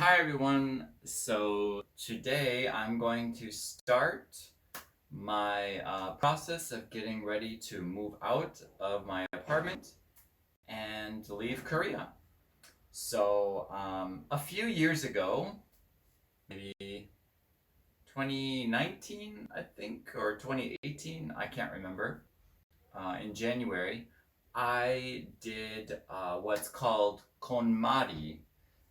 Hi everyone. So today I'm going to start my process of getting ready to move out of my apartment and leave Korea. So a few years ago, maybe 2019 I think, or 2018, I can't remember, in January, I did what's called KonMari.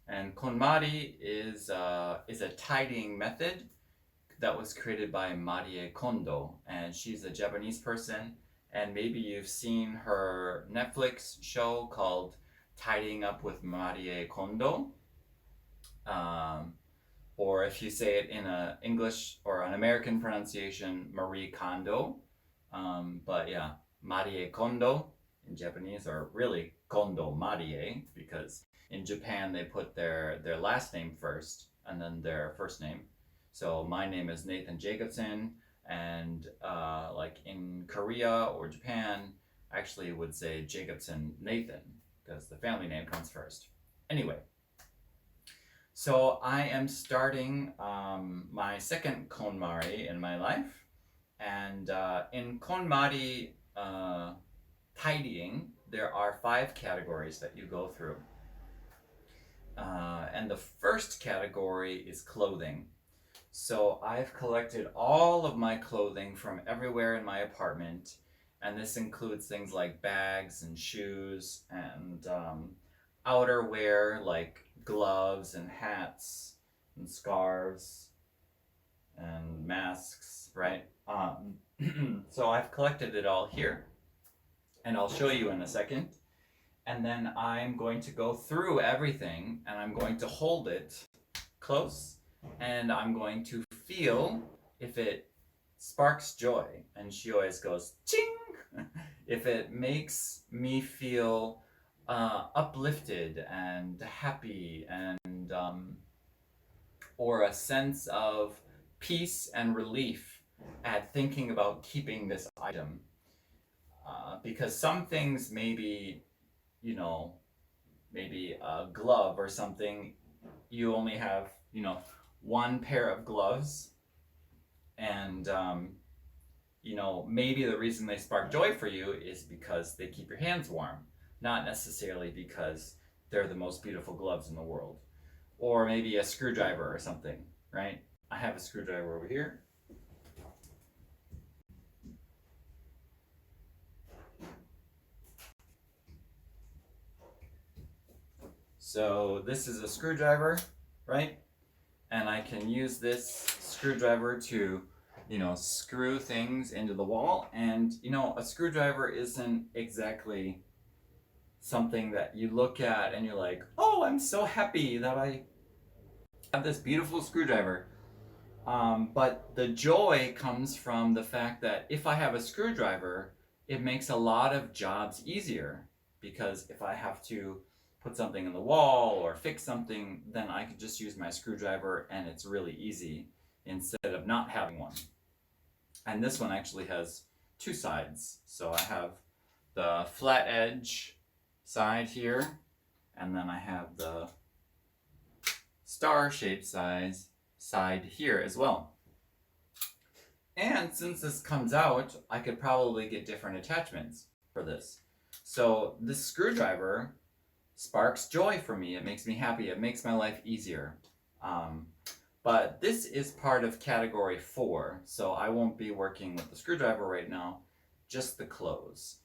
And KonMari is a tidying method that was created by Kondo, and she's a Japanese person. And maybe you've seen her Netflix show called Tidying Up with Kondo, um, or if you say it in a English or an American pronunciation, Marie Kondo. But yeah, Marie Kondo in Japanese, or really Kondo Marie, because in Japan they put their last name first and then their first name. So my name is Nathan Jacobson, and like in Korea or Japan, actually it would say Jacobson Nathan because the family name comes first. Anyway, so I am starting my second KonMari in my life, and in KonMari tidying, there are 5 categories that you go through. And the first category is clothing. So I've collected all of my clothing from everywhere in my apartment, and this includes things like bags and shoes and outerwear like gloves and hats and scarves and masks, right? So I've collected it all here, and I'll show you in a second. And then I'm going to go through everything, and I'm going to hold it close, and I'm going to feel if it sparks joy. And she always goes, ching! If it makes me feel uplifted and happy, and or a sense of peace and relief at thinking about keeping this item. Because some things maybe, maybe a glove or something, you only have, one pair of gloves, and maybe the reason they spark joy for you is because they keep your hands warm, not necessarily because they're the most beautiful gloves in the world. Or maybe a screwdriver or something, right? I have a screwdriver over here. So this is a screwdriver, right? And I can use this screwdriver to, screw things into the wall. And, a screwdriver isn't exactly something that you look at and you're like, oh, I'm so happy that I have this beautiful screwdriver. But the joy comes from the fact that if I have a screwdriver, it makes a lot of jobs easier, because if I have to put something in the wall or fix something, then I can just use my screwdriver and it's really easy instead of not having one. And this one actually has 2 sides. So I have the flat edge side here, and then I have the star-shaped side here as well. And since this comes out, I could probably get different attachments for this. So this screwdriver sparks joy for me. It makes me happy. It makes my life easier. But this is part of category 4, so I won't be working with the screwdriver right now, just the clothes.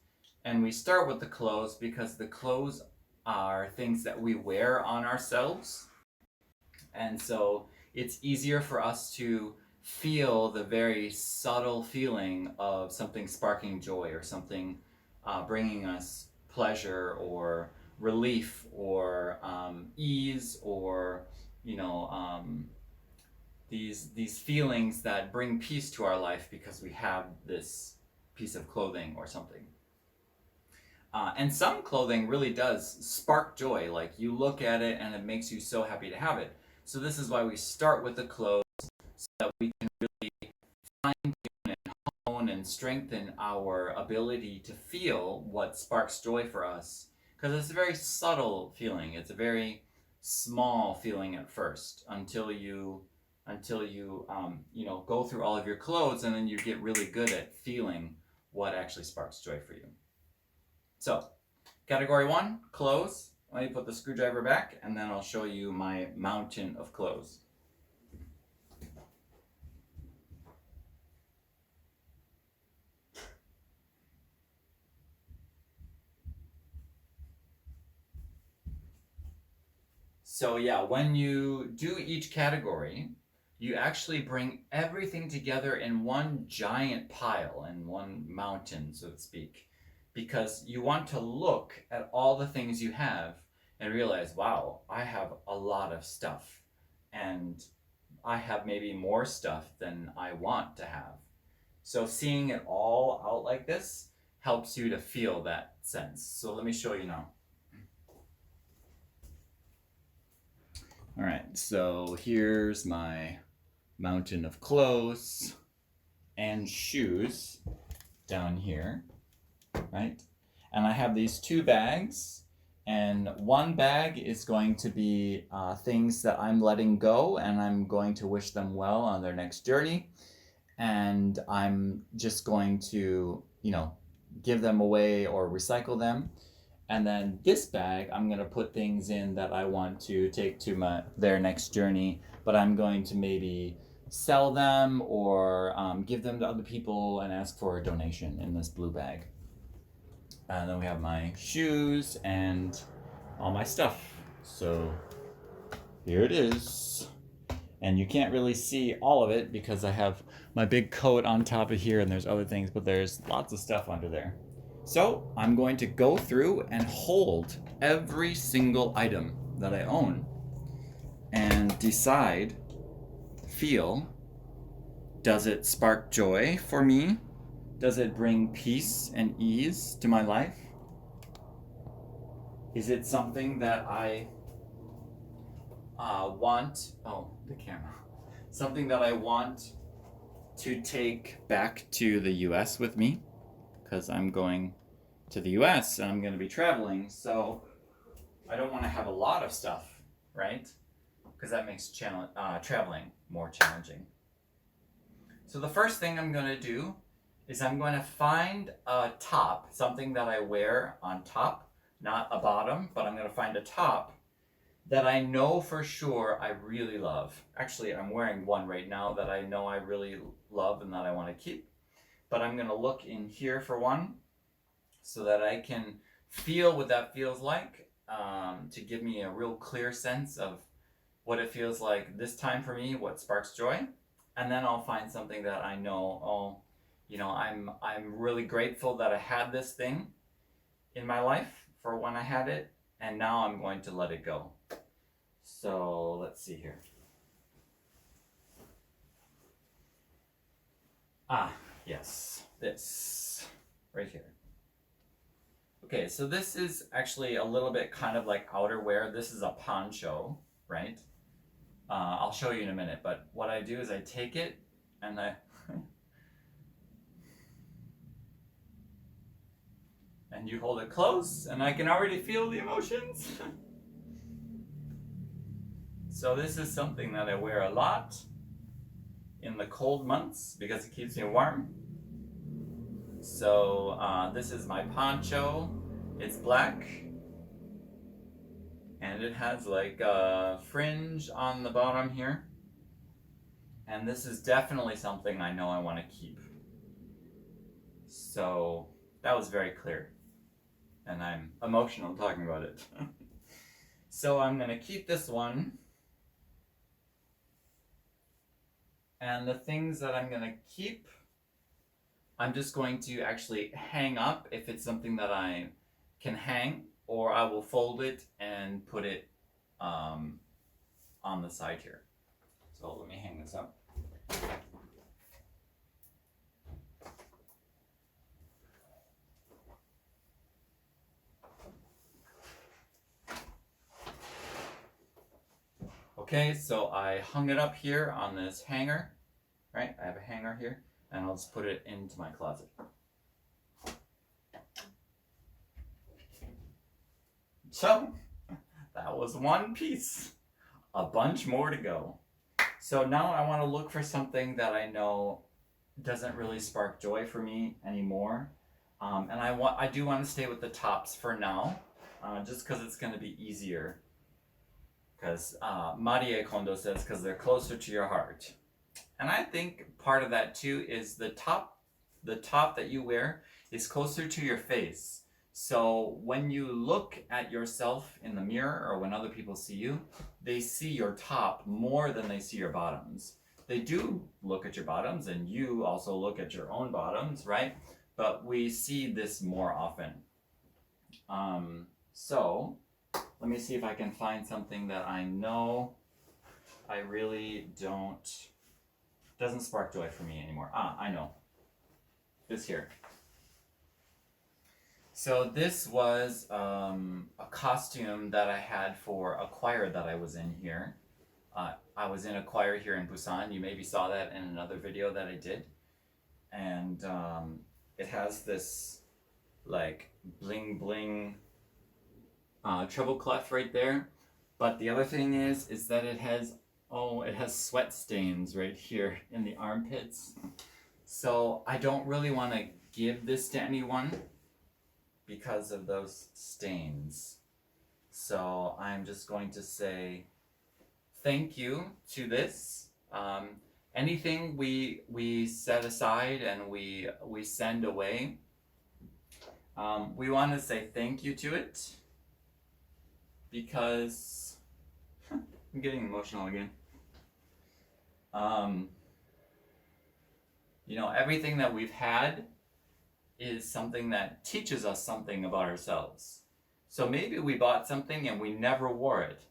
And we start with the clothes because the clothes are things that we wear on ourselves. And so it's easier for us to feel the very subtle feeling of something sparking joy, or something bringing us pleasure or relief or ease, or these feelings that bring peace to our life because we have this piece of clothing or something. And some clothing really does spark joy. Like, you look at it and it makes you so happy to have it. So this is why we start with the clothes, so that we can really fine-tune and hone and strengthen our ability to feel what sparks joy for us. Because it's a very subtle feeling. It's a very small feeling at first until you go through all of your clothes, and then you get really good at feeling what actually sparks joy for you. So, category 1, clothes. Let me put the screwdriver back, and then I'll show you my mountain of clothes. So yeah, when you do each category, you actually bring everything together in one giant pile, in one mountain, so to speak, because you want to look at all the things you have and realize, wow, I have a lot of stuff, and I have maybe more stuff than I want to have. So seeing it all out like this helps you to feel that sense. So let me show you now. All right, so here's my mountain of clothes and shoes down here, right? And I have these 2 bags, and one bag is going to be things that I'm letting go, and I'm going to wish them well on their next journey, and I'm just going to, give them away or recycle them. And then this bag, I'm going to put things in that I want to take to their next journey, but I'm going to maybe sell them or give them to other people and ask for a donation in this blue bag. And then we have my shoes and all my stuff. So here it is. And you can't really see all of it because I have my big coat on top of here, and there's other things, but there's lots of stuff under there. So I'm going to go through and hold every single item that I own and decide, feel, does it spark joy for me? Does it bring peace and ease to my life? Is it something that I want, the camera, something that I want to take back to the US with me? Because I'm going to the US and I'm going to be traveling, so I don't want to have a lot of stuff, right? Because that makes traveling more challenging. So the first thing I'm going to do is I'm going to find a top, something that I wear on top, not a bottom, but I'm going to find a top that I know for sure I really love. Actually, I'm wearing one right now that I know I really love and that I want to keep. But I'm going to look in here for one so that I can feel what that feels like, to give me a real clear sense of what it feels like this time for me, what sparks joy. And then I'll find something that I know, I'm really grateful that I had this thing in my life for when I had it, and now I'm going to let it go. So let's see here. Yes, this right here. Okay, so this is actually a little bit kind of like outerwear. This is a poncho, right? I'll show you in a minute, but what I do is I take it and and you hold it close, and I can already feel the emotions. So this is something that I wear a lot in the cold months because it keeps me warm. So this is my poncho. It's black, and it has like a fringe on the bottom here. And this is definitely something I know I want to keep. So that was very clear, and I'm emotional talking about it. So I'm going to keep this one. And the things that I'm going to keep, I'm just going to actually hang up if it's something that I can hang, or I will fold it and put it on the side here. So let me hang this up. Okay, so I hung it up here on this hanger, right? I have a hanger here, and I'll just put it into my closet. So That was one piece. A bunch more to go. So now I want to look for something that I know doesn't really spark joy for me anymore. And I do want to stay with the tops for now, just because it's going to be easier. Because Marie Kondo says, because they're closer to your heart. And I think part of that too is the top that you wear is closer to your face. So when you look at yourself in the mirror or when other people see you, they see your top more than they see your bottoms. They do look at your bottoms and you also look at your own bottoms, right? But we see this more often. So let me see if I can find something that I know I really doesn't spark joy for me anymore. I know. This here. So this was a costume that I had for a choir that I was in here. I was in a choir here in Busan. You maybe saw that in another video that I did. And it has this like bling bling treble clef right there. But the other thing is that it has sweat stains right here in the armpits. So I don't really want to give this to anyone because of those stains. So I'm just going to say thank you to this. Anything we set aside and we send away, we want to say thank you to it because I'm getting emotional again. Everything that we've had is something that teaches us something about ourselves. So maybe we bought something and we never wore it.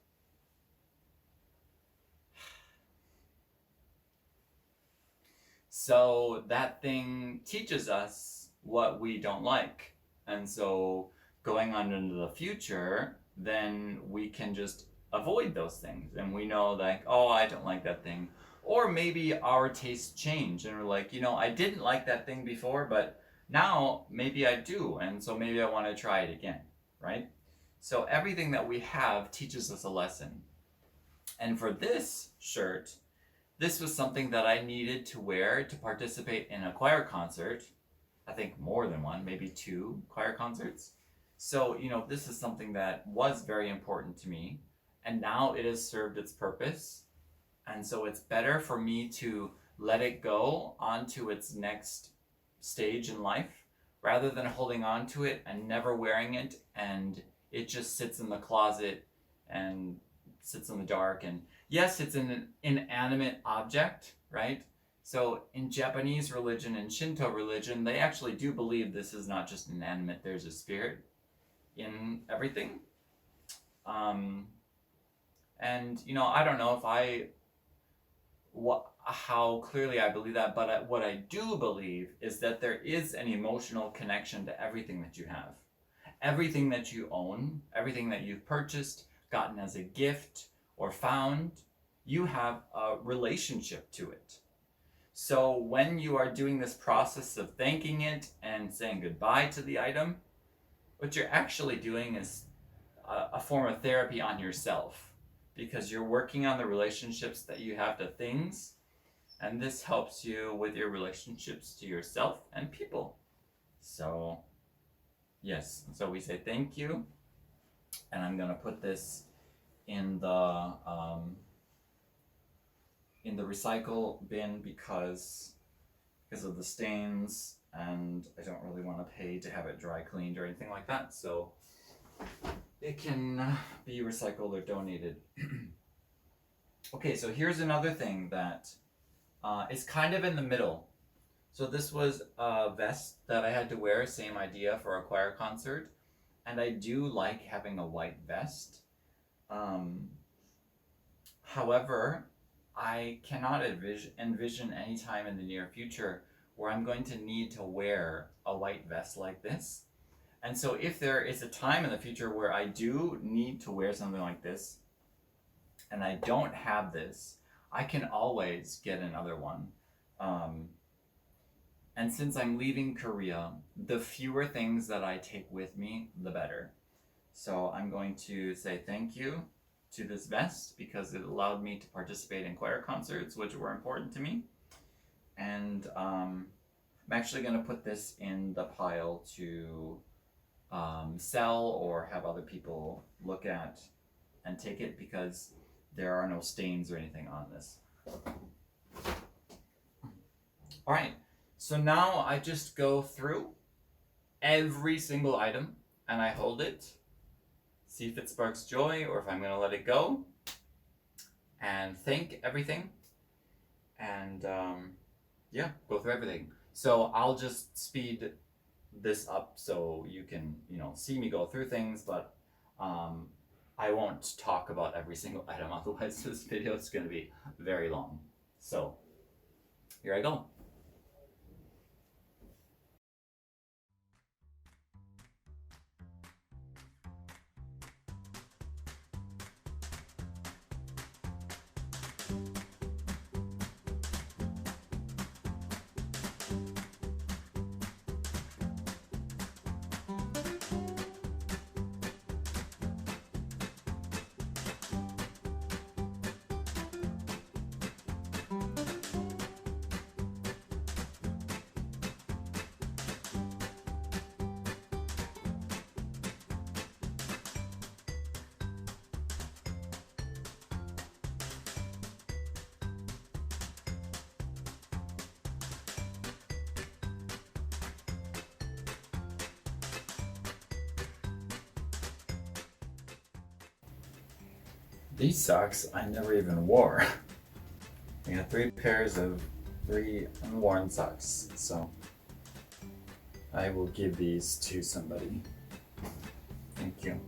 So that thing teaches us what we don't like. And so going on into the future, then we can just avoid those things. And we know like, oh, I don't like that thing. Or maybe our tastes change and we're like, I didn't like that thing before, but now maybe I do. And so maybe I want to try it again, right? So everything that we have teaches us a lesson. And for this shirt, this was something that I needed to wear to participate in a choir concert. I think more than one, maybe 2 choir concerts. So, this is something that was very important to me. And now it has served its purpose. And so it's better for me to let it go onto its next stage in life rather than holding on to it and never wearing it and it just sits in the closet and sits in the dark. And yes, it's an inanimate object, right? So in Japanese religion and Shinto religion, they actually do believe this is not just inanimate, there's a spirit in everything. And I don't know if how clearly I believe that, but what I do believe is that there is an emotional connection to everything that you have. Everything that you own, everything that you've purchased, gotten as a gift, or found, you have a relationship to it. So when you are doing this process of thanking it and saying goodbye to the item, what you're actually doing is a form of therapy on yourself, because you're working on the relationships that you have to things, and this helps you with your relationships to yourself and people. So yes, so we say thank you, and I'm gonna put this in the recycle bin because of the stains, and I don't really want to pay to have it dry cleaned or anything like that, so it can be recycled or donated. Okay, so here's another thing that is kind of in the middle. So this was a vest that I had to wear, same idea for a choir concert, and I do like having a white vest. However, I cannot envision any time in the near future where I'm going to need to wear a white vest like this. And so if there is a time in the future where I do need to wear something like this, and I don't have this, I can always get another one. And since I'm leaving Korea, the fewer things that I take with me, the better. So I'm going to say thank you to this vest because it allowed me to participate in choir concerts, which were important to me. And I'm actually going to put this in the pile to sell or have other people look at and take it because there are no stains or anything on this. All right, so now I just go through every single item and I hold it, see if it sparks joy or if I'm going to let it go, and thank everything, and yeah, go through everything. So I'll just speed this up so you can, see me go through things, but I won't talk about every single item, otherwise this video is going to be very long. So here I go. These socks I never even wore. I got 3 pairs of 3 unworn socks, so I will give these to somebody. Thank you.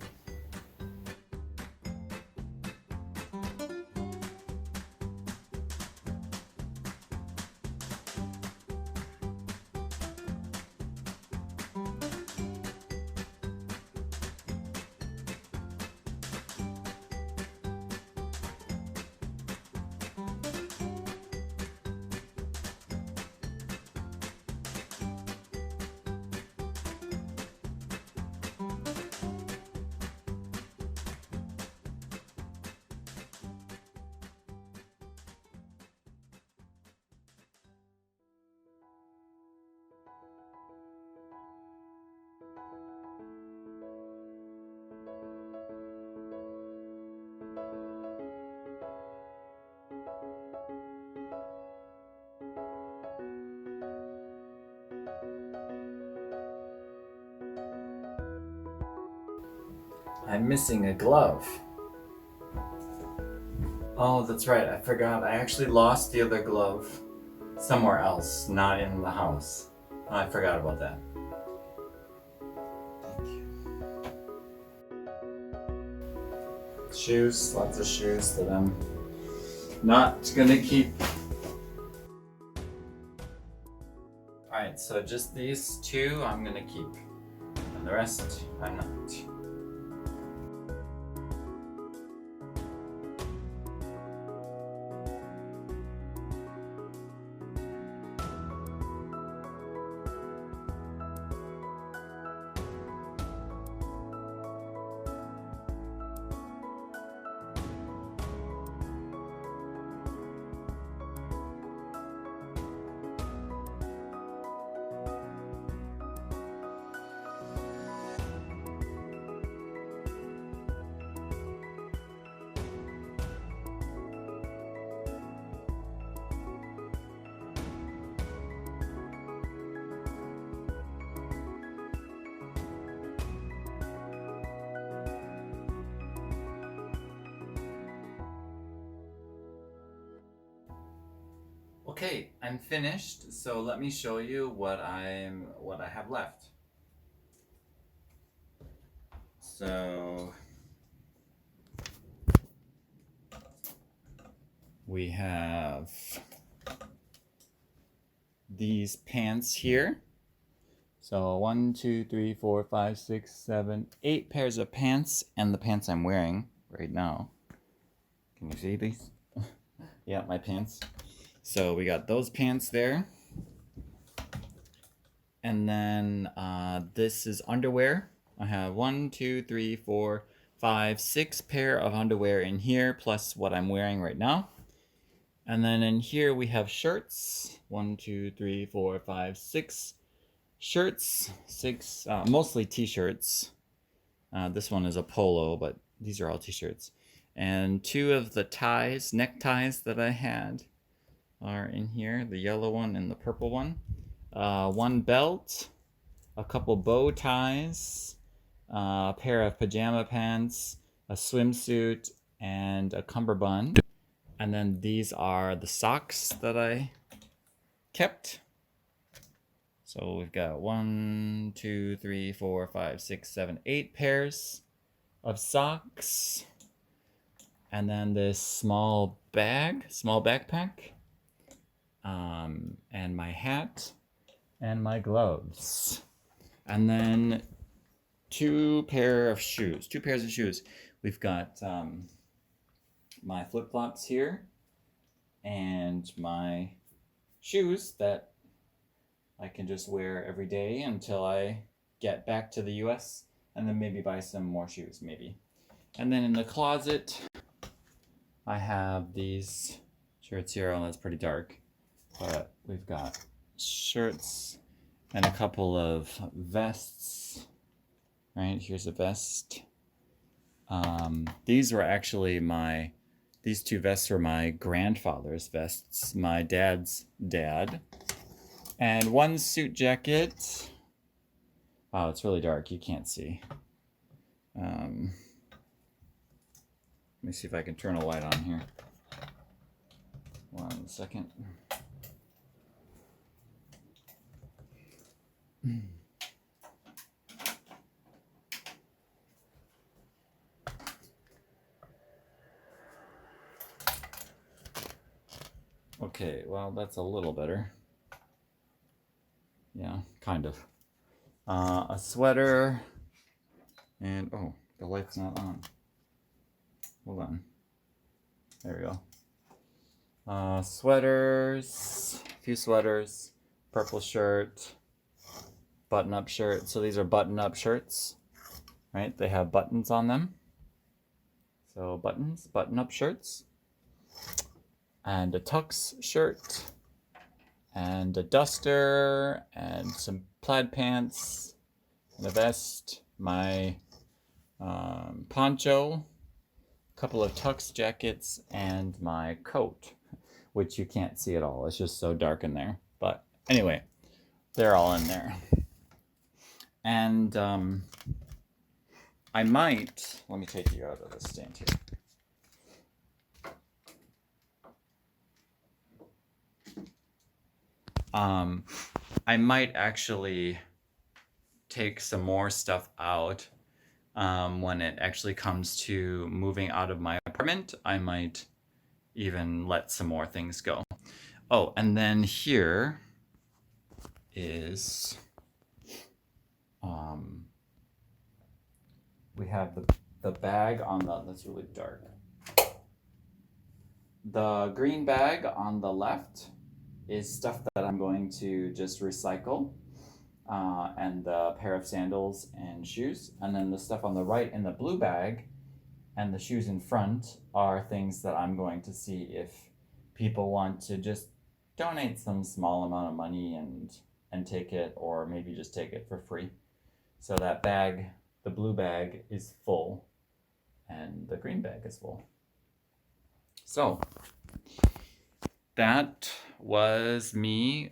I'm missing a glove. Oh, that's right, I forgot. I actually lost the other glove somewhere else, not in the house. I forgot about that. Thank you. Shoes, lots of shoes that I'm not gonna keep. Alright, so just these 2 I'm gonna keep, and the rest I'm not. Okay, I'm finished, so let me show you what I have left. So we have these pants here. So 1, 2, 3, 4, 5, 6, 7, 8 pairs of pants, and the pants I'm wearing right now. Can you see these? Yeah, my pants. So we got those pants there. And then this is underwear. I have 1, 2, 3, 4, 5, 6 pair of underwear in here, plus what I'm wearing right now. And then in here we have shirts. 1, 2, 3, 4, 5, 6 shirts. 6, mostly t-shirts. This one is a polo, but these are all t-shirts. And 2 of the ties, neckties that I had are in here, the yellow one and the purple one. 1 belt, a couple bow ties, a pair of pajama pants, a swimsuit, and a cummerbund. And then these are the socks that I kept. So we've got 1, 2, 3, 4, 5, 6, 7, 8 pairs of socks. And then this small backpack, and my hat and my gloves. And then 2 pairs of shoes. We've got my flip-flops here and my shoes that I can just wear every day until I get back to the US, and then maybe buy some more shoes, maybe. And then in the closet, I have these shirts here. Oh, that's pretty dark. But we've got shirts and a couple of vests. Right, here's a vest. These 2 vests were my grandfather's vests, my dad's dad. And 1 suit jacket. Wow, it's really dark, you can't see. Let me see if I can turn a light on here. 1 second. Okay, well, that's a little better. Yeah, kind of. A sweater, and oh, the light's not on. Hold on. There we go. Sweaters, a few sweaters, purple shirt, button-up shirt. So these are button-up shirts, right? They have buttons on them. So buttons, button-up shirts. And a tux shirt, and a duster, and some plaid pants, and a vest, my poncho, a couple of tux jackets, and my coat, which you can't see at all. It's just so dark in there. But anyway, they're all in there. And I might, let me take you out of the stand here. I might actually take some more stuff out when it actually comes to moving out of my apartment. I might even let some more things go. Oh, and then here is we have the bag on the, that's really dark. The green bag on the left is stuff that I'm going to just recycle, and the pair of sandals and shoes. And then the stuff on the right in the blue bag and the shoes in front are things that I'm going to see if people want to just donate some small amount of money and take it, or maybe just take it for free. So that bag, the blue bag, is full and the green bag is full. So that was me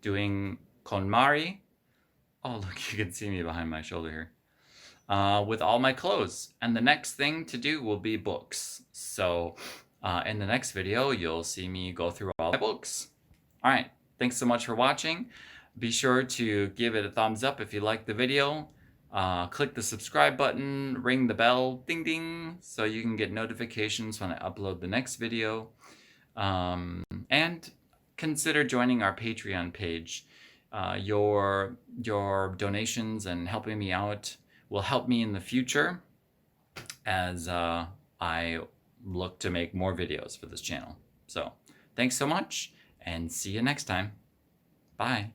doing KonMari. Oh, look, you can see me behind my shoulder here. With all my clothes. And the next thing to do will be books. So in the next video, you'll see me go through all my books. All right, thanks so much for watching. Be sure to give it a thumbs up if you liked the video. Click the subscribe button, ring the bell, ding ding, so you can get notifications when I upload the next video. And consider joining our Patreon page. Your donations and helping me out will help me in the future as I look to make more videos for this channel. So thanks so much, and see you next time. Bye.